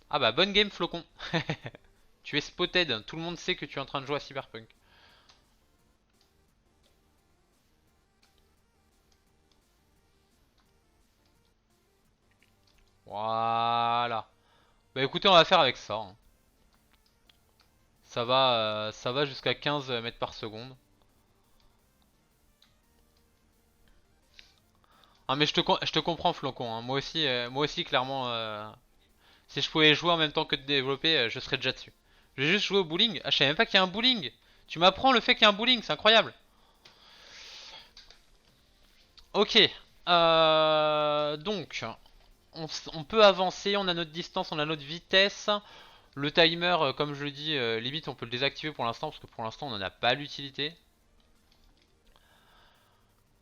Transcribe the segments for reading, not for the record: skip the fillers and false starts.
Ah bah bonne game Flocon. Tu es spotted, tout le monde sait que tu es en train de jouer à Cyberpunk. Voilà. Bah écoutez, on va faire avec ça, hein. Ça va jusqu'à 15 mètres par seconde. Ah mais je te comprends Flocon, hein. Moi aussi clairement, si je pouvais jouer en même temps que de développer, je serais déjà dessus. Je vais juste jouer au bowling. Ah je savais même pas qu'il y a un bowling. Tu m'apprends le fait qu'il y a un bowling, c'est incroyable. Ok. Donc, on peut avancer, on a notre distance, on a notre vitesse. Le timer, comme je le dis, limite on peut le désactiver pour l'instant parce que pour l'instant on n'en a pas l'utilité.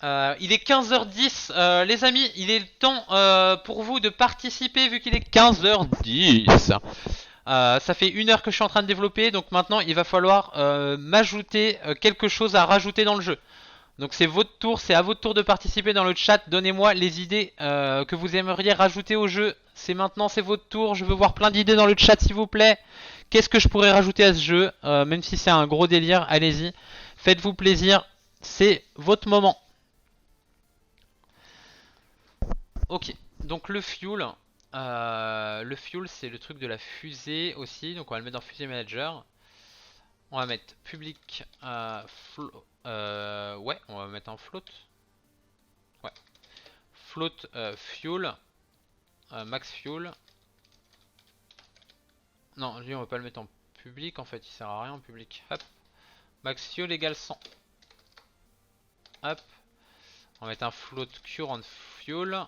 Il est 15h10, les amis, il est temps pour vous de participer vu qu'il est 15h10. Ça fait 1 heure que je suis en train de développer, donc maintenant il va falloir m'ajouter quelque chose à rajouter dans le jeu. Donc c'est votre tour, c'est à votre tour de participer dans le chat. Donnez-moi les idées que vous aimeriez rajouter au jeu. C'est maintenant, c'est votre tour. Je veux voir plein d'idées dans le chat s'il vous plaît. Qu'est-ce que je pourrais rajouter à ce jeu? Même si c'est un gros délire, allez-y. Faites-vous plaisir, c'est votre moment. Ok, donc le fuel c'est le truc de la fusée aussi. Donc on va le mettre dans Fusée Manager. On va mettre public ouais, on va mettre en float. Ouais, float fuel. Max fuel. Non, lui on va pas le mettre en public en fait, il sert à rien en public. Hop. Max fuel égale 100. Hop. On va mettre un float current fuel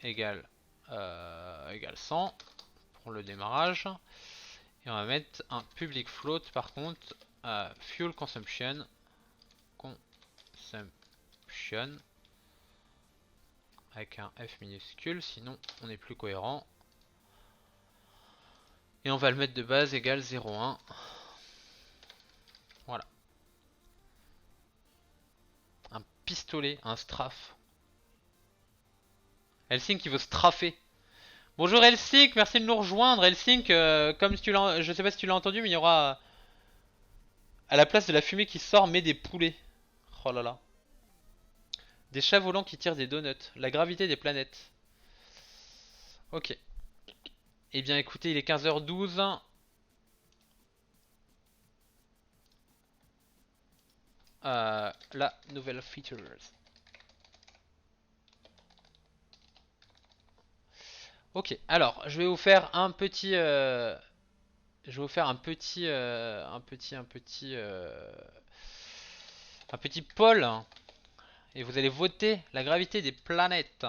égale 100 pour le démarrage. Et on va mettre un public float par contre fuel consumption avec un F minuscule, sinon on est plus cohérent. Et on va le mettre de base égale 0,1. Voilà. Un pistolet, un strafe. Helsing qui veut straffer. Bonjour Helsing, merci de nous rejoindre. Helsing, comme tu l'as, je sais pas si tu l'as entendu, mais il y aura à la place de la fumée qui sort, mais des poulets. Oh là là. Des chats volants qui tirent des donuts. La gravité des planètes. Ok. Eh bien écoutez, il est 15h12. La nouvelle features. Ok, alors je vais vous faire un petit, je vais vous faire un petit poll et vous allez voter la gravité des planètes.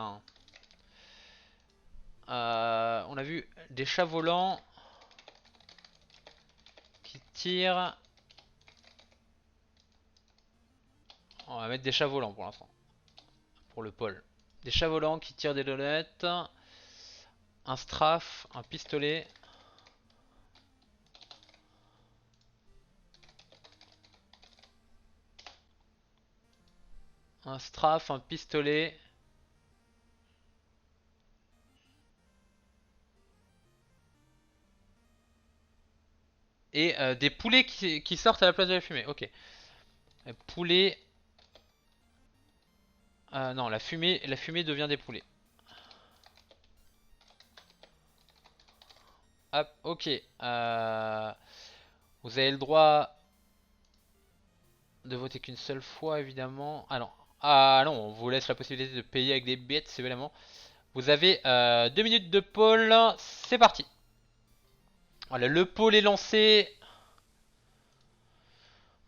On a vu des chats volants qui tirent. On va mettre des chats volants pour l'instant, pour le poll. Des chats volants qui tirent des donuts, un strafe, un pistolet. Un strafe, un pistolet. Et des poulets qui sortent à la place de la fumée. Ok. Poulet. Non, la fumée devient des poulets. Hop, ok. Vous avez le droit de voter qu'une seule fois, évidemment. Ah non, on vous laisse la possibilité de payer avec des bêtes, c'est évidemment. Vous avez 2 minutes de pole. C'est parti. Voilà, le pole est lancé.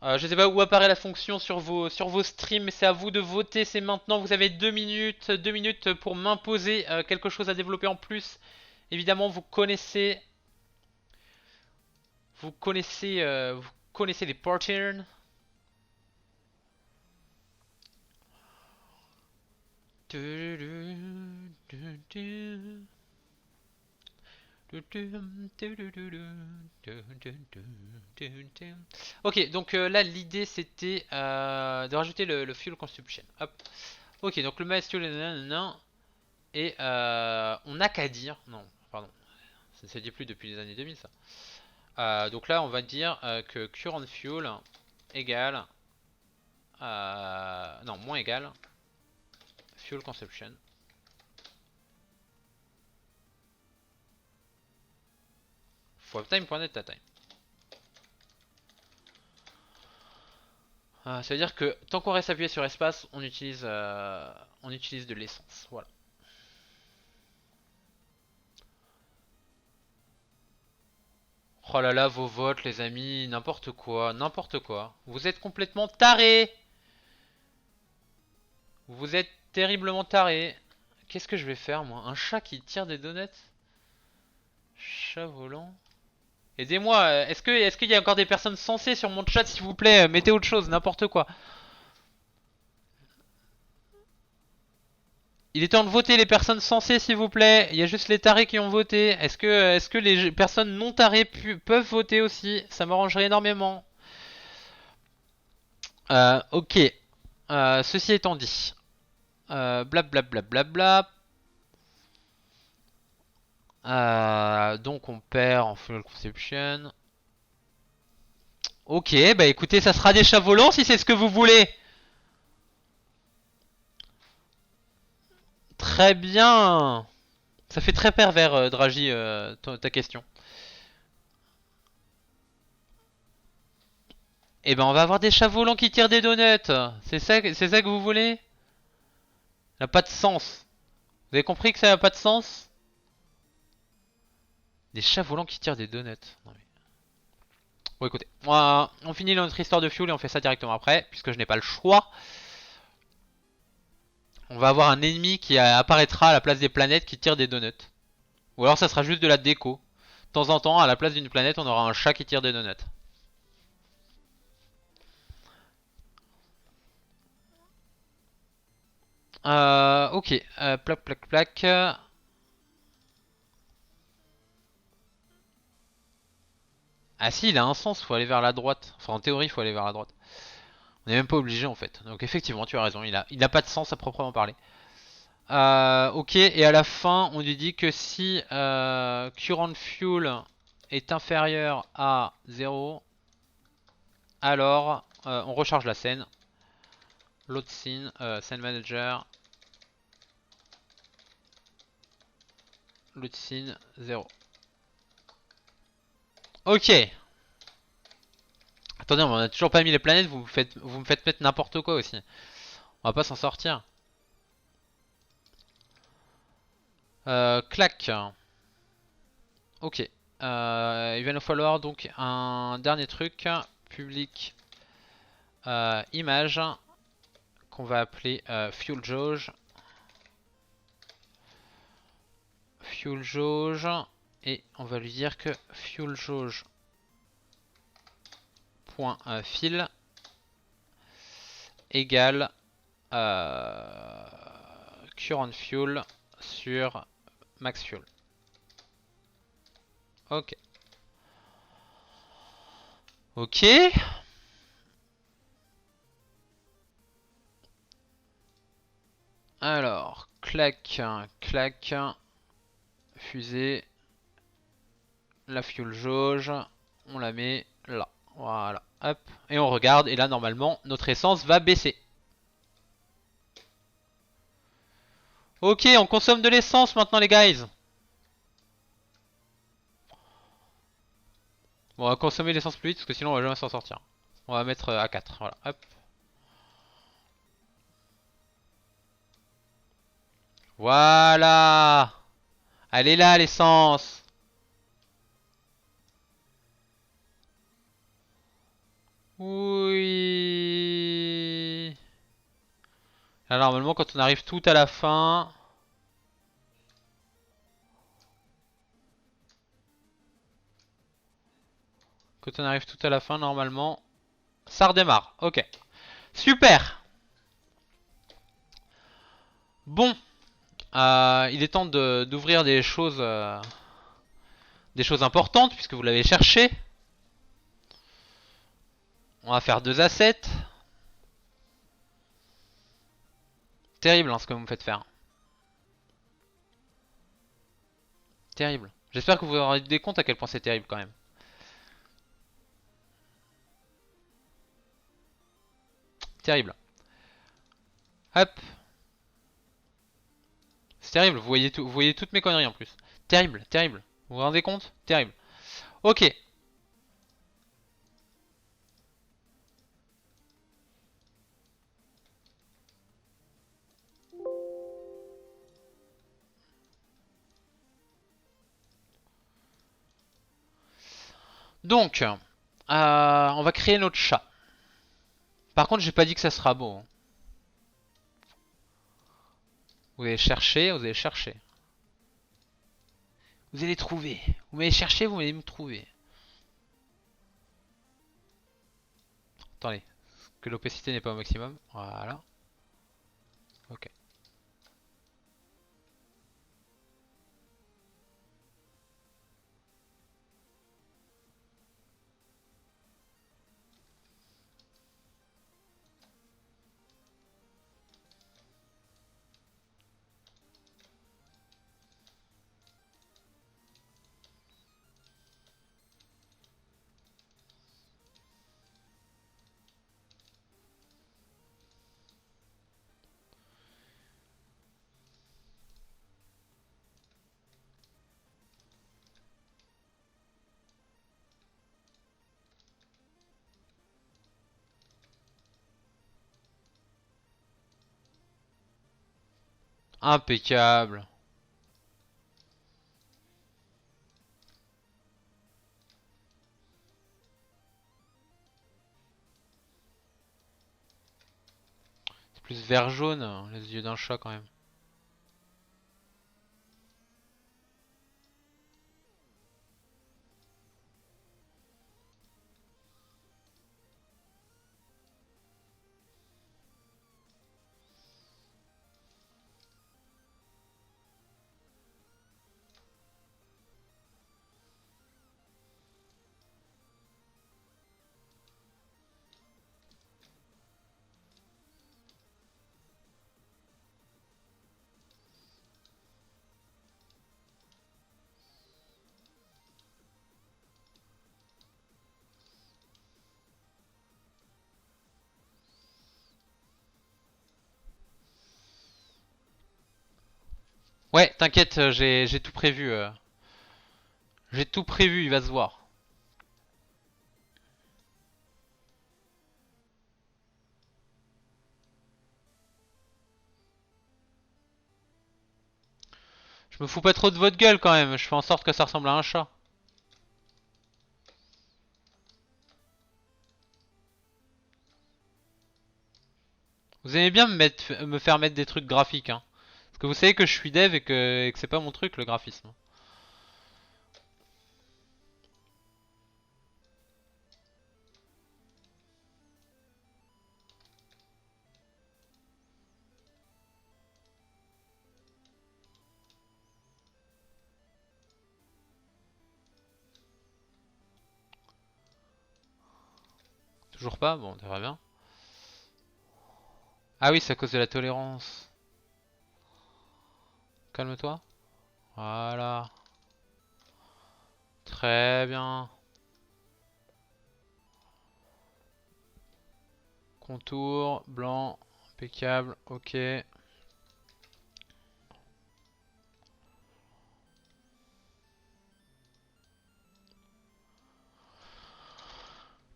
Je sais pas où apparaît la fonction sur vos streams, mais c'est à vous de voter. C'est maintenant. Vous avez 2 minutes. 2 minutes pour m'imposer quelque chose à développer en plus. Évidemment, vous connaissez les patterns. Ok, donc là l'idée c'était de rajouter le fuel consumption. Hop. Ok, donc le maestro et on n'a qu'à dire. Non, pardon. Ça ne se dit plus depuis les années 2000 ça. Donc là on va dire que current fuel égale non moins égal fuel consumption fois time.net. Ça veut dire que tant qu'on reste appuyé sur espace, on utilise de l'essence. Voilà. Oh là là, vos votes, les amis, n'importe quoi, n'importe quoi. Vous êtes complètement tarés. Vous êtes terriblement tarés. Qu'est-ce que je vais faire, moi? Un chat qui tire des donuts? Chat volant. Aidez-moi, est-ce qu'il y a encore des personnes sensées sur mon chat, s'il vous plaît? Mettez autre chose, n'importe quoi. Il est temps de voter les personnes sensées, s'il vous plaît. Il y a juste les tarés qui ont voté. Est-ce que les personnes non tarées peuvent voter aussi? Ça m'arrangerait énormément. Ok. Ceci étant dit. Blablabla. Donc on perd en fuel conception. Ok, bah écoutez, ça sera des chats volants si c'est ce que vous voulez. Très bien. Ça fait très pervers, Dragi, ta question. Eh ben on va avoir des chats volants qui tirent des donuts. C'est ça que vous voulez? Ça n'a pas de sens. Vous avez compris que ça n'a pas de sens? Des chats volants qui tirent des donuts. Non, mais... Bon écoutez, on finit notre histoire de fuel et on fait ça directement après, puisque je n'ai pas le choix. On va avoir un ennemi qui apparaîtra à la place des planètes qui tire des donuts. Ou alors ça sera juste de la déco. De temps en temps, à la place d'une planète, on aura un chat qui tire des donuts. Ok, plac plac plac. Ah si, il a un sens, faut aller vers la droite. Enfin, en théorie, il faut aller vers la droite. On n'est même pas obligé en fait. Donc effectivement, tu as raison, il a pas de sens à proprement parler. Ok, et à la fin, on lui dit que si current fuel est inférieur à 0, alors on recharge la scène. Load scene, scene manager. Load scene 0. Ok. Attendez, on a toujours pas mis les planètes, vous me faites mettre n'importe quoi aussi. On va pas s'en sortir. Clac. Ok. Il va nous falloir donc un dernier truc. Public image qu'on va appeler fuel jauge. Fuel jauge. Et on va lui dire que fuel jauge point fill égale current fuel sur max fuel. Ok. Ok. Alors, clac, clac, fusée, la fuel jauge, on la met là. Voilà, hop, et on regarde, et là normalement notre essence va baisser. Ok, on consomme de l'essence maintenant les guys. Bon, on va consommer l'essence plus vite parce que sinon on va jamais s'en sortir. On va mettre à 4, voilà, hop. Voilà. Elle est là l'essence. Oui. Là normalement quand on arrive tout à la fin... Quand on arrive tout à la fin, normalement, ça redémarre. Ok. Super. Bon. Il est temps d'ouvrir des choses importantes, puisque vous l'avez cherché. On va faire 2 assets. Terrible hein, ce que vous me faites faire. Terrible. J'espère que vous vous rendez compte à quel point c'est terrible quand même. Terrible. Hop. C'est terrible, vous voyez, tout, vous voyez toutes mes conneries en plus. Terrible, terrible. Vous vous rendez compte? Terrible. Ok. Donc, on va créer notre chat. Par contre, j'ai pas dit que ça sera beau, hein. Vous allez chercher, vous allez chercher. Vous allez trouver. Vous m'allez chercher, vous allez me trouver. Attendez, que l'opacité n'est pas au maximum. Voilà. Ok. Impeccable. C'est plus vert jaune, hein, les yeux d'un chat quand même. Ouais, t'inquiète, j'ai tout prévu. J'ai tout prévu, il va se voir. Je me fous pas trop de votre gueule quand même, je fais en sorte que ça ressemble à un chat. Vous aimez bien me faire mettre des trucs graphiques, hein. Parce que vous savez que je suis dev et que c'est pas mon truc le graphisme. Toujours pas? Bon, ça va bien. Ah oui, c'est à cause de la tolérance. Calme-toi. Voilà. Très bien. Contour, blanc, impeccable, ok.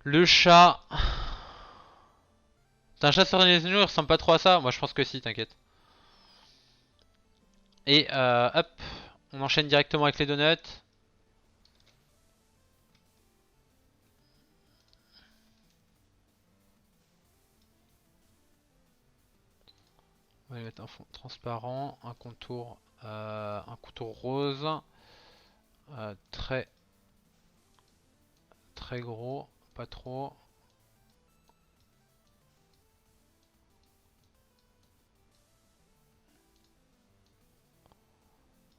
Le chat. T'as un chat sur les genoux, il ressemble pas trop à ça? Moi je pense que si, t'inquiète. Et hop, on enchaîne directement avec les donuts. On va les mettre un fond transparent, un contour rose, très très gros, pas trop.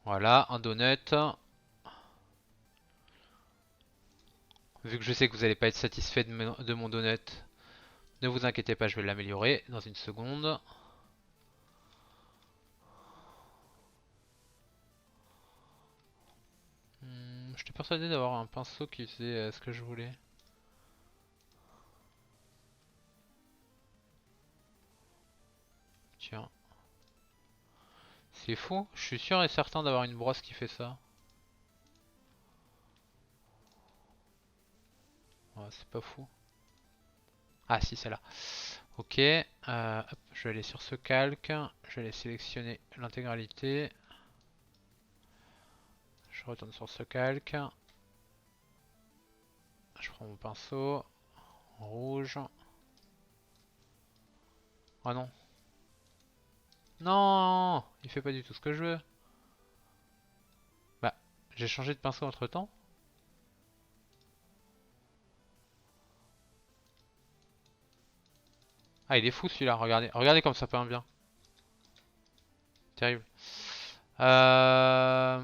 Voilà, un donut. Vu que je sais que vous n'allez pas être satisfait de mon donut, ne vous inquiétez pas, je vais l'améliorer dans une seconde. suis persuadé d'avoir un pinceau qui faisait ce que je voulais. Tiens. C'est fou, je suis sûr et certain d'avoir une brosse qui fait ça. Ouais, c'est pas fou. Ah si, c'est là. Ok, hop, je vais aller sur ce calque. Je vais aller sélectionner l'intégralité. Je retourne sur ce calque. Je prends mon pinceau. En rouge. Ah non. Non, il fait pas du tout ce que je veux. Bah, j'ai changé de pinceau entre temps. Ah, il est fou celui-là, regardez. Regardez comme ça peint bien. Terrible. Ah,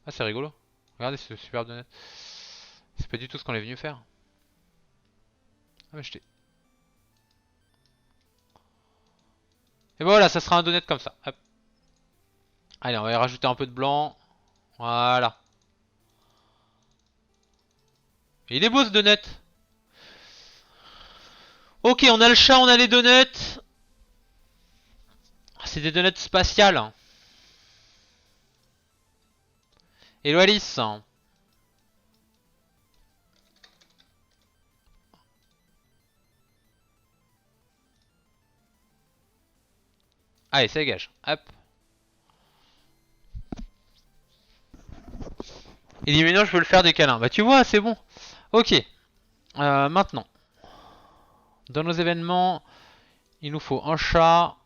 c'est rigolo. Regardez ce super donut. C'est pas du tout ce qu'on est venu faire. Ah, mais je t'ai... Et voilà, ça sera un donut comme ça. Hop. Allez, on va y rajouter un peu de blanc. Voilà. Et il est beau ce donut. Ok, on a le chat, on a les donuts. C'est des donuts spatiales. Hello Alice. Allez, ça dégage. Hop. Il dit mais non, je veux le faire des câlins. Bah tu vois, c'est bon. Ok. Maintenant, dans nos événements, il nous faut un chat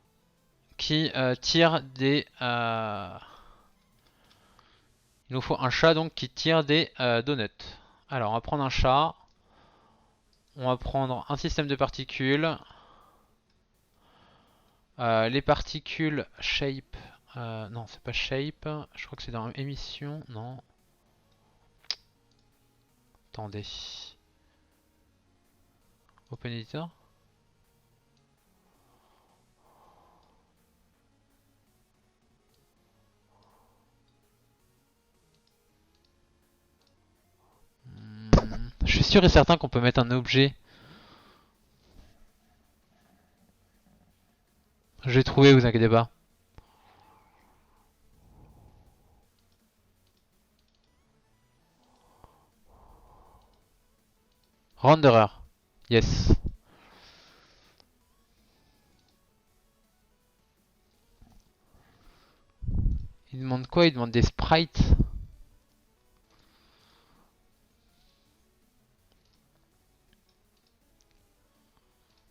qui tire des... Il nous faut un chat donc qui tire des donuts. Alors on va prendre un chat. On va prendre un système de particules. Les particules shape. Non, c'est pas shape. Je crois que c'est dans émission. Non. Attendez. Open Editor. Je suis sûr et certain qu'on peut mettre un objet. Je vais trouver, vous inquiétez pas. Renderer. Yes. Il demande quoi? Il demande des sprites.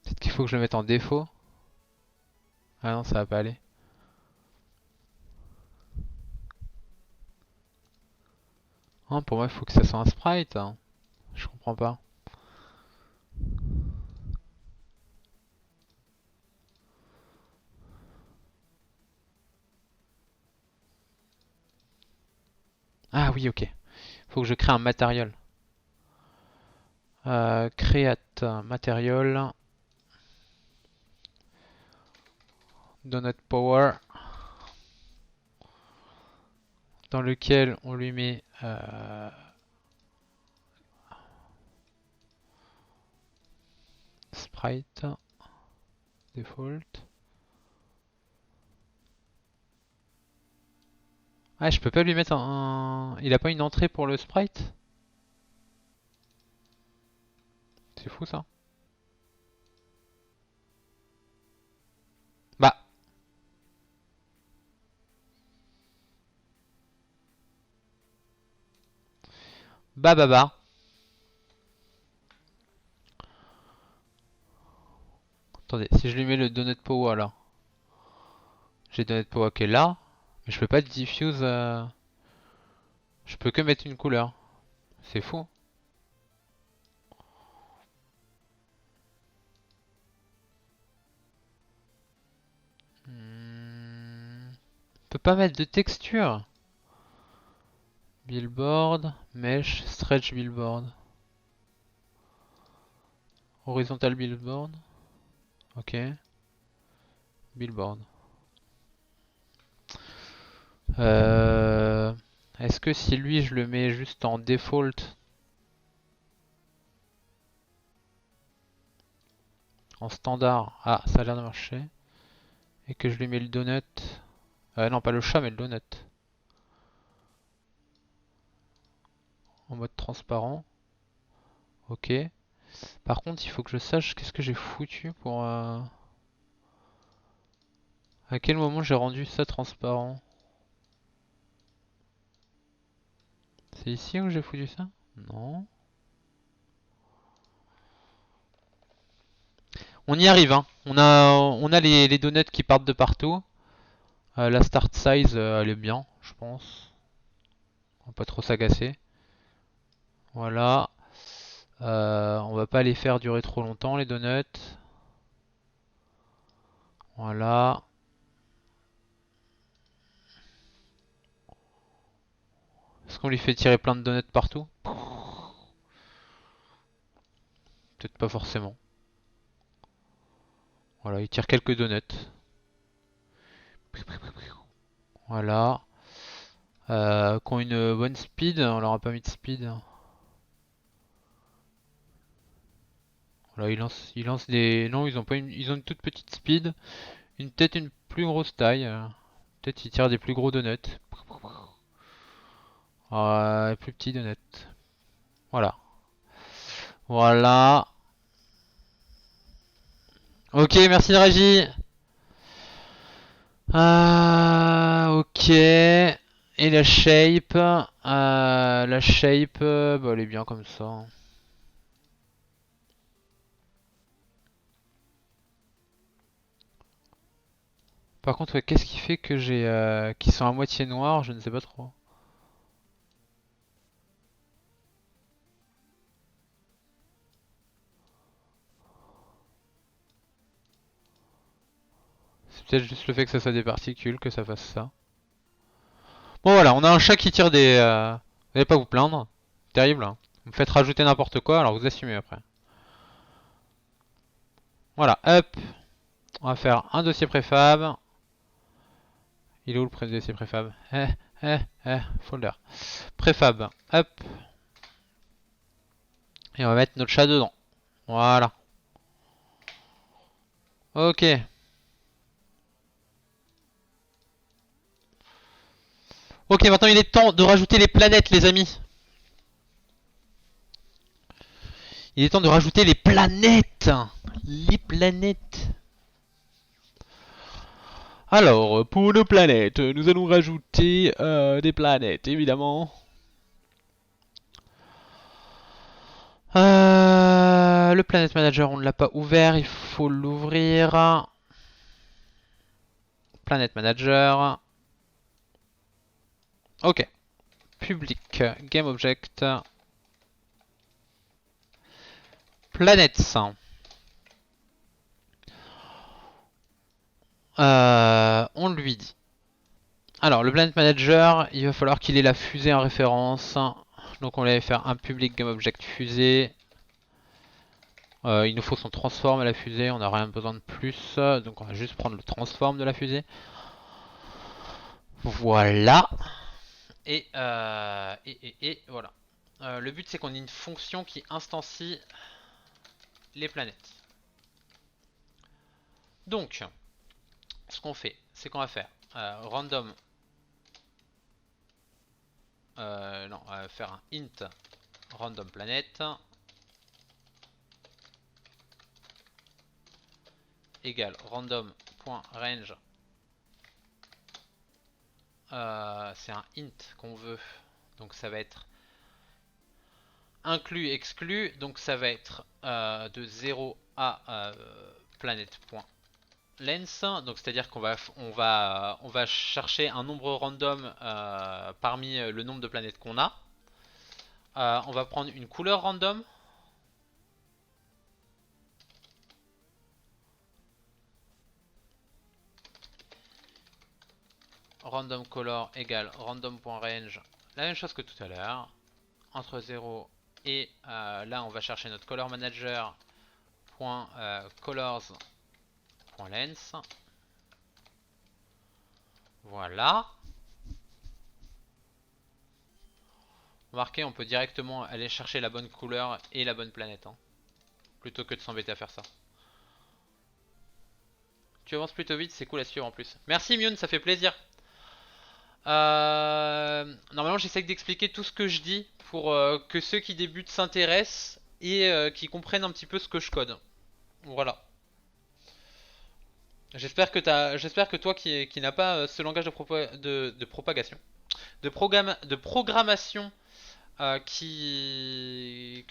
Peut-être qu'il faut que je le mette en défaut. Ah non, ça va pas aller. Hein, pour moi, il faut que ça soit un sprite, hein. Je comprends pas. Ah oui, ok. Faut que je crée un matériel. Create material. Donut power. Dans lequel on lui met sprite default. Ah, je peux pas lui mettre un... Il a pas une entrée pour le sprite? C'est fou ça. Bah. Bah. Attendez, si je lui mets le donut power là. J'ai donut power qui est là. Mais je peux pas diffuse... Je peux que mettre une couleur. C'est fou. On peut pas mettre de texture. Billboard, mesh, stretch billboard. Horizontal billboard. Ok. Billboard. Euh... Est-ce que si lui je le mets juste en default, en standard, ah ça a l'air de marcher, et que je lui mets le donut, non pas le chat mais le donut, en mode transparent, ok. Par contre il faut que je sache qu'est-ce que j'ai foutu pour... À quel moment j'ai rendu ça transparent? C'est ici où j'ai foutu ça? Non. On y arrive, hein. On a les donuts qui partent de partout. La start size, elle est bien, je pense. On va pas trop s'agacer. Voilà. On va pas les faire durer trop longtemps, les donuts. Voilà. Est-ce qu'on lui fait tirer plein de donuts partout? Peut-être pas forcément. Voilà, il tire quelques donuts. Voilà. Qui ont une bonne speed. On leur a pas mis de speed. Voilà, il lance des. Non, ils ont pas ils ont une toute petite speed. Peut-être une plus grosse taille. Peut-être ils tirent des plus gros donuts. Plus petits donuts. Voilà. Voilà. Ok, merci de régie. Ok. Et la shape. Bah, elle est bien comme ça. Par contre, ouais, qu'est-ce qui fait que j'ai qui sont à moitié noirs, je ne sais pas trop. C'est peut-être juste le fait que ça soit des particules que ça fasse ça. Bon voilà, on a un chat qui tire des. Vous n'allez pas vous plaindre. Terrible, hein. Vous me faites rajouter n'importe quoi, alors vous assumez après. Voilà, hop. On va faire un dossier préfab. Il est où le dossier préfab? Folder. Préfab, hop. Et on va mettre notre chat dedans. Voilà. Ok. Ok, maintenant il est temps de rajouter les planètes, les amis. Il est temps de rajouter les planètes. Les planètes. Alors, pour nos planètes, nous allons rajouter des planètes, évidemment. Le Planet Manager, on ne l'a pas ouvert, il faut l'ouvrir. Planet Manager. Ok. Public, Game Object. Planets. On lui dit. Alors, le Planet Manager, il va falloir qu'il ait la fusée en référence. Donc, on va faire un public Game Object fusée. Il nous faut son transform à la fusée, on n'a rien besoin de plus. Donc, on va juste prendre le transform de la fusée. Voilà. Et voilà. Le but, c'est qu'on ait une fonction qui instancie les planètes. Donc, ce qu'on fait, c'est qu'on va faire random. Non, on va faire un int random planet égale random.range. C'est un int qu'on veut, donc ça va être inclus exclu, donc ça va être de 0 à planète.length, donc c'est à dire qu'on va chercher un nombre random parmi le nombre de planètes qu'on a. On va prendre une couleur random. Random color égale random.range, la même chose que tout à l'heure, entre 0 et là on va chercher notre color manager .colors.length. Voilà. Remarquez, on peut directement aller chercher la bonne couleur et la bonne planète, hein, plutôt que de s'embêter à faire ça. Tu avances plutôt vite, c'est cool à suivre en plus. Merci Myun, ça fait plaisir. Normalement j'essaie d'expliquer tout ce que je dis pour que ceux qui débutent s'intéressent et qui comprennent un petit peu ce que je code. Voilà. J'espère que toi qui n'as pas ce langage de propagation, de programmation, toi qui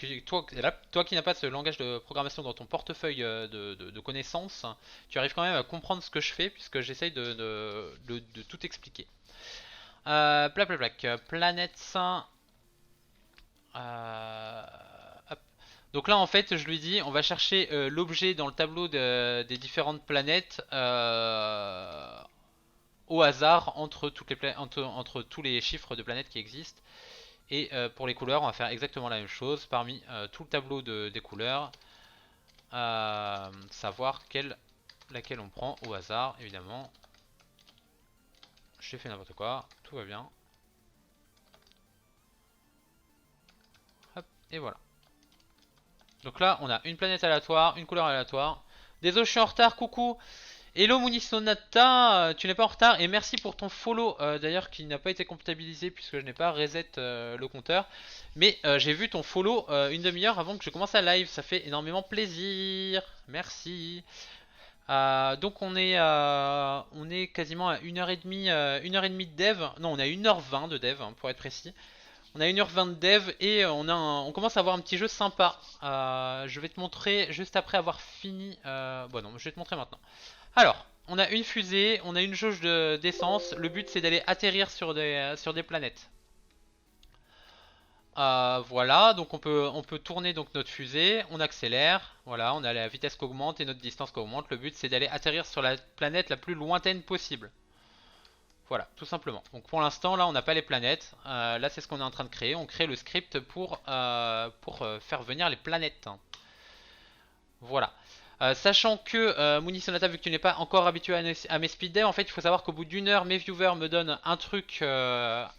n'as pas ce langage de programmation dans ton portefeuille de connaissances, tu arrives quand même à comprendre ce que je fais puisque j'essaye de tout expliquer. Planète 5. Hop. Donc là en fait je lui dis on va chercher l'objet dans le tableau des différentes planètes au hasard entre tous les chiffres de planètes qui existent. Et pour les couleurs, on va faire exactement la même chose. Parmi tout le tableau des couleurs, savoir laquelle on prend au hasard, évidemment. J'ai fait n'importe quoi, tout va bien. Hop, et voilà. Donc là, on a une planète aléatoire, une couleur aléatoire. Désolé, je suis en retard, coucou. Hello Munisonata, tu n'es pas en retard et merci pour ton follow d'ailleurs qui n'a pas été comptabilisé puisque je n'ai pas reset le compteur. Mais j'ai vu ton follow une demi-heure avant que je commence à live, ça fait énormément plaisir. Merci. Donc on est quasiment à 1h30 de dev. Non, on a 1h20 de dev hein, pour être précis. On a 1h20 de dev et on commence à avoir un petit jeu sympa. Je vais te montrer juste après avoir fini. Bon non, je vais te montrer maintenant. Alors, on a une fusée, on a une jauge d'essence. Le but c'est d'aller atterrir sur des planètes. Voilà, donc on peut tourner donc notre fusée, on accélère, voilà, on a la vitesse qui augmente et notre distance qui augmente. Le but c'est d'aller atterrir sur la planète la plus lointaine possible. Voilà, tout simplement. Donc pour l'instant là on n'a pas les planètes. Là c'est ce qu'on est en train de créer. On crée le script pour faire venir les planètes. Voilà. Sachant que Munisonata, vu que tu n'es pas encore habitué à mes speed dev, en fait il faut savoir qu'au bout d'une heure mes viewers me donnent un truc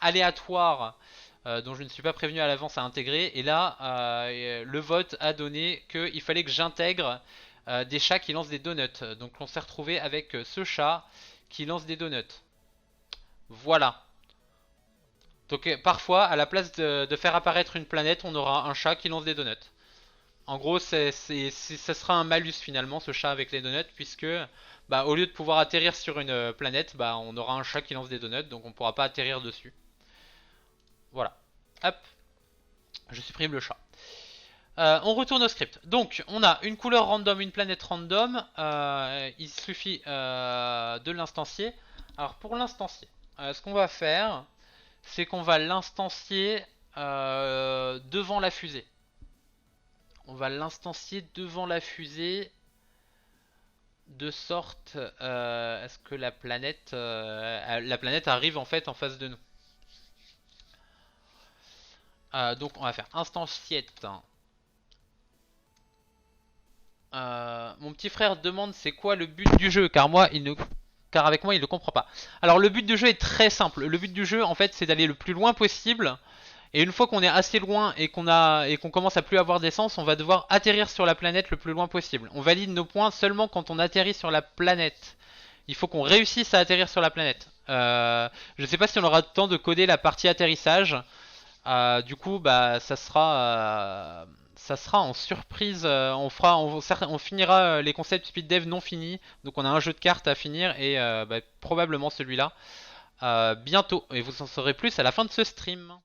aléatoire dont je ne suis pas prévenu à l'avance à intégrer. Et là le vote a donné qu'il fallait que j'intègre des chats qui lancent des donuts. Donc on s'est retrouvé avec ce chat qui lance des donuts. Voilà. Donc parfois à la place de faire apparaître une planète, on aura un chat qui lance des donuts. En gros, ça sera un malus finalement, ce chat avec les donuts, puisque bah, au lieu de pouvoir atterrir sur une planète, bah, on aura un chat qui lance des donuts, donc on ne pourra pas atterrir dessus. Voilà. Hop. Je supprime le chat. On retourne au script. Donc, on a une couleur random, une planète random. Il suffit de l'instancier. Alors, pour l'instancier, ce qu'on va faire, c'est qu'on va l'instancier devant la fusée. On va l'instancier devant la fusée de sorte à ce que la planète arrive en fait en face de nous. Donc on va faire instanciette. Mon petit frère demande c'est quoi le but du jeu car avec moi il ne comprend pas. Alors le but du jeu est très simple. Le but du jeu en fait c'est d'aller le plus loin possible. Et une fois qu'on est assez loin et qu'on commence à plus avoir d'essence, on va devoir atterrir sur la planète le plus loin possible. On valide nos points seulement quand on atterrit sur la planète. Il faut qu'on réussisse à atterrir sur la planète. Je ne sais pas si on aura le temps de coder la partie atterrissage. Du coup, bah, ça sera en surprise. On finira les concepts speed dev non finis. Donc on a un jeu de cartes à finir et bah, probablement celui-là bientôt. Et vous en saurez plus à la fin de ce stream.